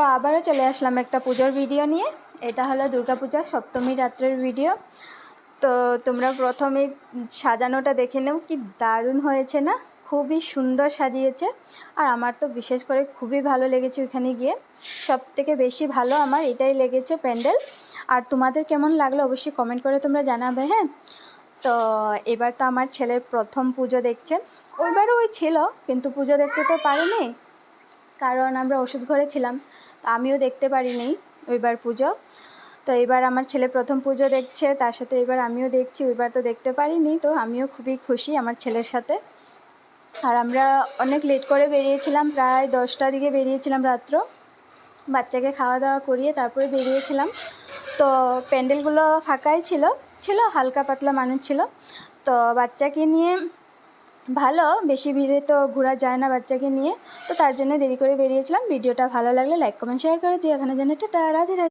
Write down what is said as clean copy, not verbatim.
তো আবারও চলে আসলাম একটা পুজোর ভিডিও নিয়ে। এটা হলো দুর্গাপূজার সপ্তমী রাত্রের ভিডিও। তো তোমরা প্রথমে সাজানোটা দেখে নাও, কি দারুণ হয়েছে না? খুবই সুন্দর সাজিয়েছে। আর আমার তো বিশেষ করে খুবই ভালো লেগেছে ওইখানে গিয়ে। সবথেকে বেশি ভালো আমার এটাই লেগেছে প্যান্ডেল। আর তোমাদের কেমন লাগলো অবশ্যই কমেন্ট করে তোমরা জানাবে, হ্যাঁ। তো এবার তো আমার ছেলের প্রথম পুজো দেখছে। ওইবারও ওই ছিল, কিন্তু পুজো দেখতে তো পারিনি, কারণ আমরা ওষুধ ঘরে ছিলাম। তো আমিও দেখতে পারিনি ওইবার পুজো। তো এবার আমার ছেলে প্রথম পুজো দেখছে, তার সাথে এবার আমিও দেখছি। ওইবার তো দেখতে পারিনি, তো আমিও খুবই খুশি আমার ছেলের সাথে। আর আমরা অনেক লেট করে বেরিয়েছিলাম, প্রায় 10টার দিকে বেরিয়েছিলাম রাত্র। বাচ্চাকে খাওয়া দাওয়া করিয়ে তারপরে বেরিয়েছিলাম। তো প্যান্ডেলগুলো ফাঁকাই ছিল, হালকা পাতলা মানুষ ছিল। তো বাচ্চাকে নিয়ে ভালো, বেশি ভিড়ে তো ঘোরা যায় না বাচ্চাকে নিয়ে, তো তার জন্য দেরি করে বেরিয়েছিলাম। ভিডিওটা ভালো লাগলে লাইক কমেন্ট শেয়ার করে দিও। এখানে জন্য টাটা, রাধে রাধে।